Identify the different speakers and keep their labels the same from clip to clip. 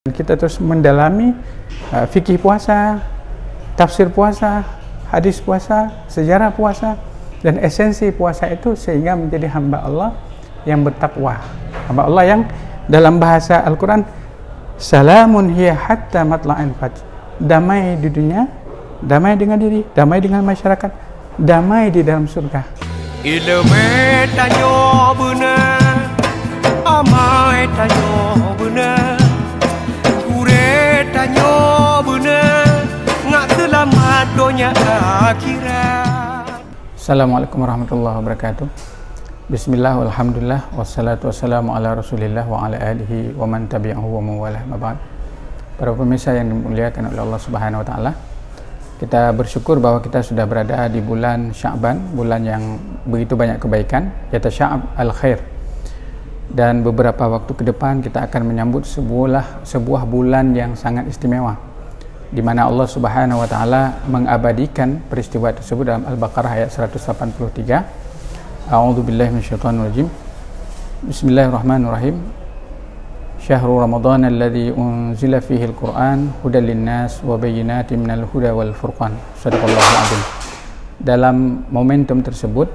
Speaker 1: Kita terus mendalami fikih puasa, tafsir puasa, hadis puasa, sejarah puasa, dan esensi puasa itu sehingga menjadi hamba Allah yang bertakwa. Hamba Allah yang dalam bahasa Al-Quran, salamun hiya hatta matla'il fajr. Damai di dunia, damai dengan diri, damai dengan masyarakat, damai di dalam surga.
Speaker 2: Ilmu tanyo benar, amai tanyo benar. Tanyo benar, ngak selamat dunia akhirat.
Speaker 1: Assalamualaikum warahmatullahi wabarakatuh. Bismillah, walhamdulillah, wassalatu wassalamu ala rasulillah wa ala alihi wa man tabi'ahu wa mawalah mabad. Para pemirsa yang dimuliakan oleh Allah Subhanahu wa Ta'ala, kita bersyukur bahwa kita sudah berada di bulan Sya'ban, bulan yang begitu banyak kebaikan, yaitu Sya'ab al-khair. Dan beberapa waktu ke depan kita akan menyambut sebuah bulan yang sangat istimewa, di mana Allah Subhanahu wa Ta'ala mengabadikan peristiwa tersebut dalam Al-Baqarah ayat 183. A'udzubillahi minasyaitonir rajim. Bismillahirrahmanirrahim. Syahrul Ramadan alladzi unzila fihi al-Qur'an hudan lin-nas wa bayyinatin minal huda wal furqan. Shadaqallahul adzim. Dalam momentum tersebut,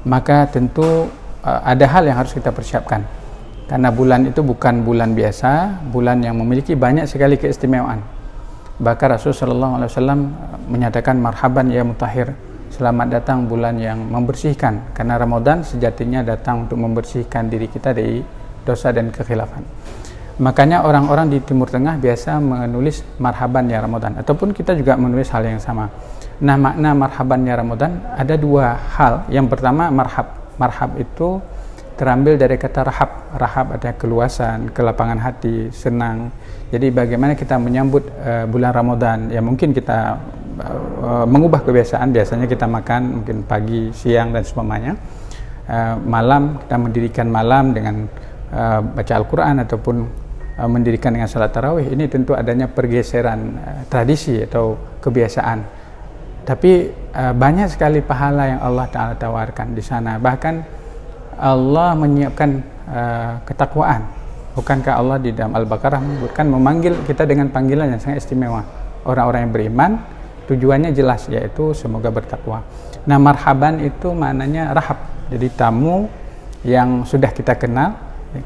Speaker 1: maka tentu ada hal yang harus kita persiapkan, karena bulan itu bukan bulan biasa, bulan yang memiliki banyak sekali keistimewaan. Bahkan Rasulullah SAW menyatakan marhaban ya mutahhir, selamat datang bulan yang membersihkan, karena Ramadan sejatinya datang untuk membersihkan diri kita dari dosa dan kekhilafan. Makanya orang-orang di Timur Tengah biasa menulis marhaban ya Ramadan, ataupun kita juga menulis hal yang sama. Nah, makna marhaban ya Ramadan ada dua hal. Yang pertama, marhab itu terambil dari kata rahab. Rahab artinya keluasan, kelapangan hati, senang. Jadi bagaimana kita menyambut bulan Ramadan? Ya mungkin kita mengubah kebiasaan. Biasanya kita makan mungkin pagi, siang dan sebagainya. Malam kita mendirikan malam dengan baca Al-Quran ataupun mendirikan dengan salat tarawih. Ini tentu adanya pergeseran tradisi atau kebiasaan. Tapi banyak sekali pahala yang Allah Ta'ala tawarkan di sana. Bahkan Allah menyiapkan ketakwaan. Bukankah Allah di dalam Al-Baqarah memanggil kita dengan panggilan yang sangat istimewa? Orang-orang yang beriman, tujuannya jelas, yaitu semoga bertakwa. Nah, marhaban itu maknanya rahab. Jadi tamu yang sudah kita kenal.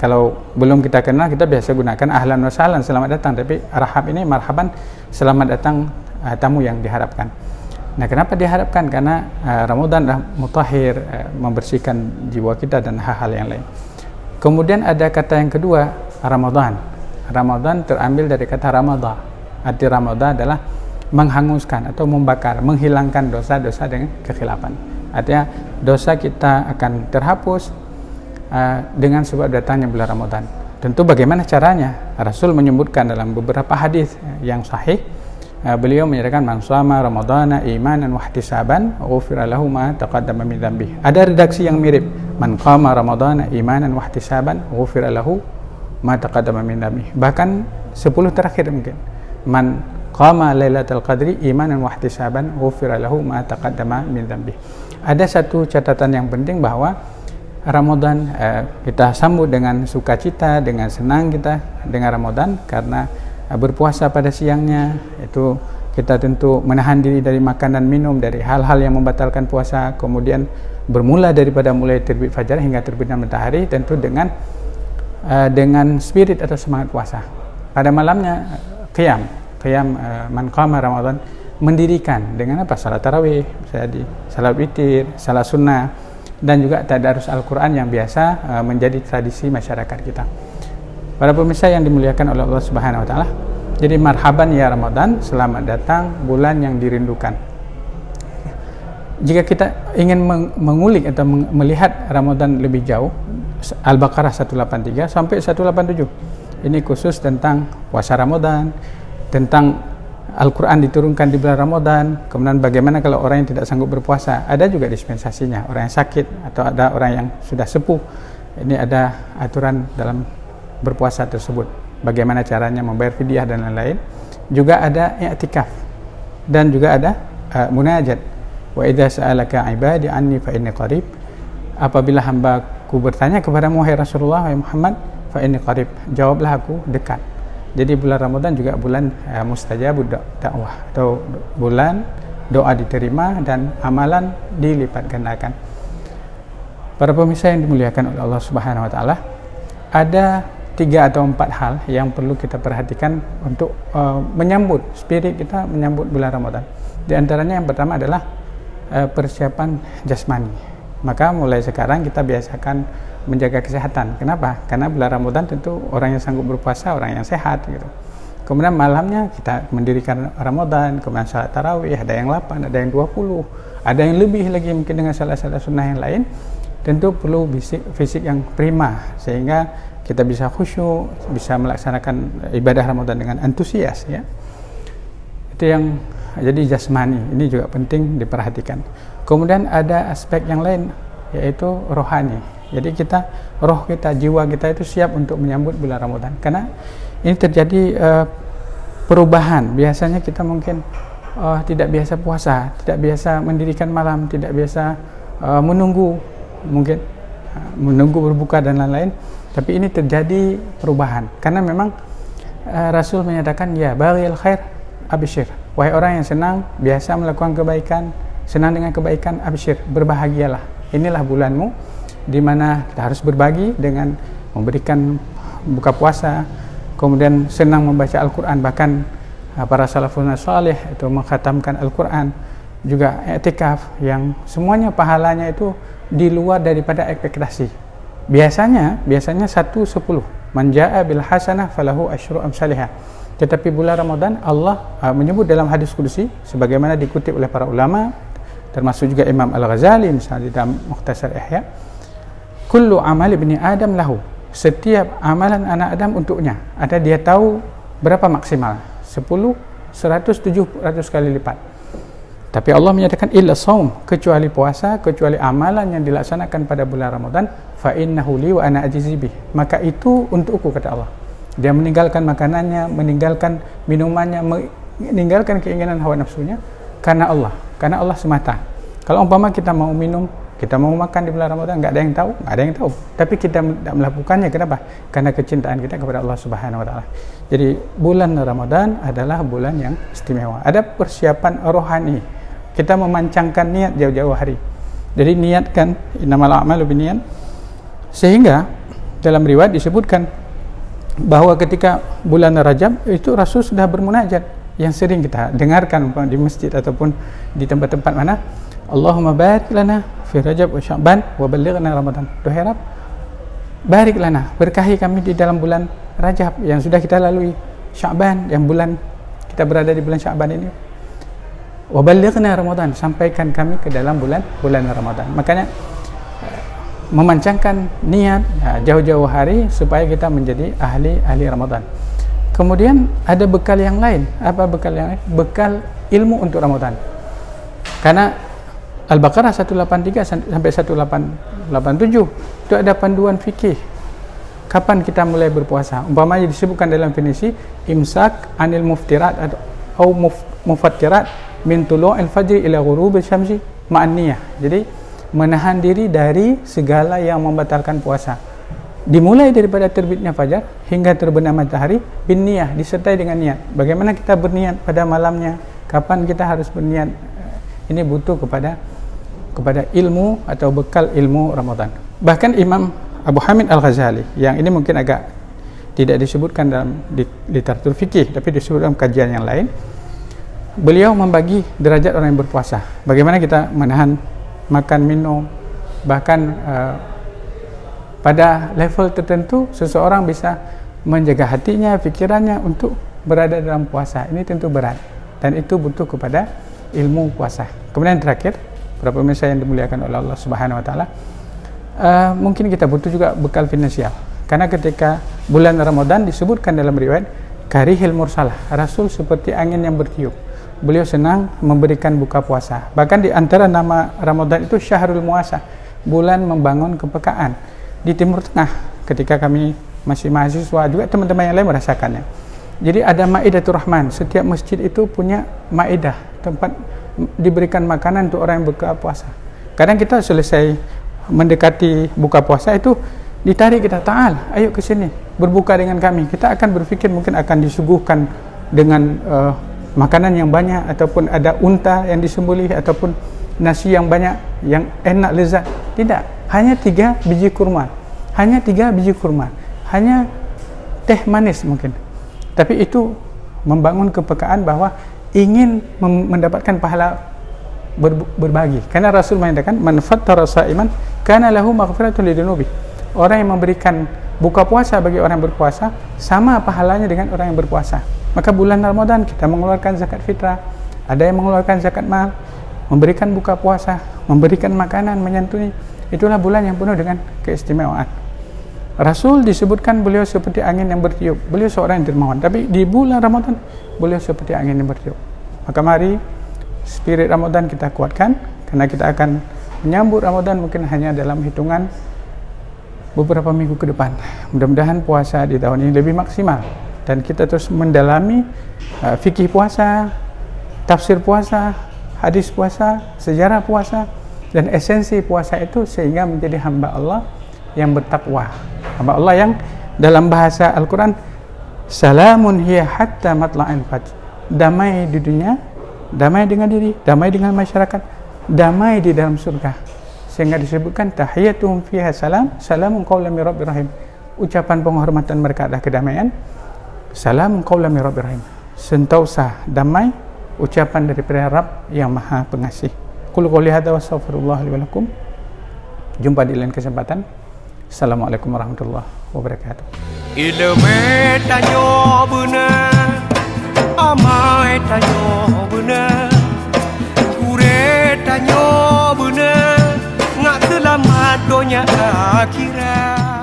Speaker 1: Kalau belum kita kenal, kita biasa gunakan ahlan wa sahlan, selamat datang. Tapi rahab ini marhaban, selamat datang tamu yang diharapkan. Nah, kenapa diharapkan? Karena Ramadan adalah mutahhir, membersihkan jiwa kita dan hal-hal yang lain. Kemudian ada kata yang kedua, Ramadan. Ramadan terambil dari kata Ramadan. Arti Ramadan adalah menghanguskan atau membakar, menghilangkan dosa-dosa dengan kekhilafan. Artinya dosa kita akan terhapus dengan sebab datangnya bulan Ramadan. Tentu bagaimana caranya? Rasul menyebutkan dalam beberapa hadis yang sahih. Beliau menyatakan man shoma ramadhana imanan wa ihtisaban ghufira lahu ma taqaddama min dhanbihi. Ada redaksi yang mirip, man qama ramadhana imanan wa ihtisaban ghufira lahu ma taqaddama min dhanbihi. Bahkan 10 terakhir mungkin, man qama lailatul qadri imanan wa ihtisaban ghufira lahu ma taqaddama min dhanbihi. Ada satu catatan yang penting bahwa Ramadan kita sambut dengan sukacita, dengan senang kita dengan Ramadan, karena berpuasa pada siangnya itu kita tentu menahan diri dari makan dan minum, dari hal-hal yang membatalkan puasa. Kemudian bermula daripada mulai terbit fajar hingga terbitnya matahari, tentu dengan spirit atau semangat puasa. Pada malamnya qiyam man qama Ramadan, mendirikan dengan apa? Salat tarawih, salat witir, salat sunnah, dan juga tadarus Al-Quran yang biasa menjadi tradisi masyarakat kita. Para pemirsa yang dimuliakan oleh Allah Subhanahu wa Ta'ala, jadi marhaban ya Ramadan, selamat datang bulan yang dirindukan. Jika kita ingin mengulik atau melihat Ramadan lebih jauh, Al-Baqarah 183 sampai 187, ini khusus tentang puasa Ramadan, tentang Al-Quran diturunkan di bulan Ramadan. Kemudian bagaimana kalau orang yang tidak sanggup berpuasa, ada juga dispensasinya. Orang yang sakit atau ada orang yang sudah sepuh, ini ada aturan dalam berpuasa tersebut, bagaimana caranya membayar fidyah dan lain-lain. Juga ada i'tikaf dan juga ada munajat. Wa idza sa'alaka 'ibadi 'anni fa inni qarib. Apabila hambaku bertanya kepadamu wahai Rasulullah, wahai Muhammad, fa inni qarib, jawablah aku dekat. Jadi bulan Ramadan juga bulan mustajabud dakwah, atau bulan doa diterima dan amalan dilipat gandakan. Para pemirsa yang dimuliakan oleh Allah Subhanahu wa taala, ada 3 atau 4 hal yang perlu kita perhatikan untuk menyambut spirit kita menyambut bulan Ramadan. Di antaranya yang pertama adalah persiapan jasmani. Maka mulai sekarang kita biasakan menjaga kesehatan. Kenapa? Karena bulan Ramadan tentu orang yang sanggup berpuasa, orang yang sehat gitu. Kemudian malamnya kita mendirikan Ramadan, kemudian salat tarawih, ada yang 8, ada yang 20, ada yang lebih lagi mungkin dengan salat-salat sunnah yang lain. Tentu perlu fisik yang prima sehingga kita bisa khusyuk, bisa melaksanakan ibadah Ramadan dengan antusias ya. Itu yang jadi jasmani, ini juga penting diperhatikan. Kemudian ada aspek yang lain yaitu rohani. Jadi roh kita, jiwa kita itu siap untuk menyambut bulan Ramadan. Karena ini terjadi perubahan. Biasanya kita mungkin tidak biasa puasa, tidak biasa mendirikan malam, tidak biasa menunggu berbuka dan lain-lain. Tapi ini terjadi perubahan. Karena memang Rasul menyatakan, ya baghil khair absyir. Wahai orang yang senang, biasa melakukan kebaikan, senang dengan kebaikan, absyir, berbahagialah. Inilah bulanmu di mana kita harus berbagi dengan memberikan buka puasa, kemudian senang membaca Al-Quran, bahkan para salafun salih itu mengkhatamkan Al-Quran, juga i'tikaf yang semuanya pahalanya itu di luar daripada ekspektasi. Biasanya 1/10. Man jaa bil hasanah falahu asyru amsalihha. Tetapi bulan Ramadan Allah menyebut dalam hadis qudsi sebagaimana dikutip oleh para ulama termasuk juga Imam Al-Ghazali misalnya di dalam Mukhtasar Ihya, kullu amali ibni Adam lahu. Setiap amalan anak Adam untuknya. Ada dia tahu berapa maksimal. 10, 100, 700 kali lipat. Tapi Allah menyatakan illa shaum, kecuali puasa, kecuali amalan yang dilaksanakan pada bulan Ramadan, fa innahu li wa ana ajzi bih. Maka itu untukku, kata Allah. Dia meninggalkan makanannya, meninggalkan minumannya, meninggalkan keinginan hawa nafsunya karena Allah semata. Kalau umpama kita mau minum, kita mau makan di bulan Ramadan, nggak ada yang tahu. Tapi kita tidak melakukannya, kenapa? Karena kecintaan kita kepada Allah Subhanahu wa taala. Jadi bulan Ramadan adalah bulan yang istimewa. Ada persiapan rohani. Kita memancangkan niat jauh-jauh hari. Jadi niatkan innamal a'malu binniyat. Sehingga dalam riwayat disebutkan bahwa ketika bulan Rajab itu Rasul sudah bermunajat yang sering kita dengarkan di masjid ataupun di tempat-tempat mana, Allahumma barik lana fi Rajab wa Sya'ban wa ballighna Ramadan. Doa harap barik lana, berkahi kami di dalam bulan Rajab yang sudah kita lalui, Sya'ban yang bulan kita berada di bulan Sya'ban ini, wa ballighna Ramadan, sampaikan kami ke dalam bulan Ramadan. Makanya memancangkan niat jauh-jauh hari supaya kita menjadi ahli Ramadan. Kemudian ada bekal yang lain. Apa bekal yang lain? Bekal ilmu untuk Ramadan. Karena Al-Baqarah 183 sampai 187 itu ada panduan fikih. Kapan kita mulai berpuasa? Umpamanya disebutkan dalam definisi imsak anil muftirat atau mufattirat min tulu'il fajri ila ghurubil syamsi ma'an niyah. Jadi menahan diri dari segala yang membatalkan puasa, dimulai daripada terbitnya fajar hingga terbenam matahari, bin niyah, disertai dengan niat. Bagaimana kita berniat pada malamnya, kapan kita harus berniat, ini butuh kepada ilmu atau bekal ilmu Ramadan. Bahkan Imam Abu Hamid Al-Ghazali, yang ini mungkin agak tidak disebutkan dalam literatur fikih tapi disebut dalam kajian yang lain, beliau membagi derajat orang yang berpuasa. Bagaimana kita menahan makan, minum, bahkan pada level tertentu seseorang bisa menjaga hatinya, pikirannya untuk berada dalam puasa. Ini tentu berat dan itu butuh kepada ilmu puasa. Kemudian terakhir, para pemirsa yang dimuliakan oleh Allah Subhanahu wa taala, mungkin kita butuh juga bekal finansial. Karena ketika bulan Ramadan disebutkan dalam riwayat karihil mursalah, Rasul seperti angin yang bertiup. Beliau senang memberikan buka puasa. Bahkan di antara nama Ramadan itu Syahrul Muasa, bulan membangun kepekaan. Di Timur Tengah, ketika kami masih mahasiswa, juga teman-teman yang lain merasakannya. Jadi ada Maidatul Rahman, setiap masjid itu punya maidah, tempat diberikan makanan untuk orang yang buka puasa. Kadang kita selesai mendekati buka puasa itu ditarik kita, ta'al, ayo ke sini, berbuka dengan kami. Kita akan berpikir mungkin akan disuguhkan dengan makanan yang banyak, ataupun ada unta yang disembelih, ataupun nasi yang banyak, yang enak, lezat. Tidak, hanya 3 biji kurma, hanya 3 biji kurma, hanya teh manis mungkin. Tapi itu membangun kepekaan bahwa ingin mendapatkan pahala berbagi. Karena Rasul mengatakan, man fattara sa'iman kana lahu maghfiratun lidunubi. Orang yang memberikan buka puasa bagi orang yang berpuasa sama pahalanya dengan orang yang berpuasa. Maka bulan Ramadan kita mengeluarkan zakat fitrah, ada yang mengeluarkan zakat mal, memberikan buka puasa, memberikan makanan, menyantuni. Itulah bulan yang penuh dengan keistimewaan. Rasul disebutkan beliau seperti angin yang bertiup. Beliau seorang yang dermawan, tapi di bulan Ramadan beliau seperti angin yang bertiup. Maka mari spirit Ramadan kita kuatkan, karena kita akan menyambut Ramadan mungkin hanya dalam hitungan beberapa minggu ke depan. Mudah-mudahan puasa di tahun ini lebih maksimal, dan kita terus mendalami fikih puasa, tafsir puasa, hadis puasa, sejarah puasa, dan esensi puasa itu, sehingga menjadi hamba Allah yang bertakwa, hamba Allah yang dalam bahasa Al-Quran, salamun hiya hatta matla'il fajr, damai di dunia, damai dengan diri, damai dengan masyarakat, damai di dalam surga. Sehingga disebutkan tahiyyatuhum fiha salam, salamun qaulan min rabbir rahim. Ucapan penghormatan mereka adalah kedamaian, salamun qaulan min rabbir rahim. Sentosa damai, ucapan daripada Rabb yang Maha Pengasih. Qul qouli hadza wa astaghfirullah li wa lakum. Jumpa di lain kesempatan. Assalamualaikum warahmatullahi wabarakatuh.
Speaker 2: Ilmu tanyo benar, amai tanyo benar, kure tanyo benar, ngak selamat dunia akhirat.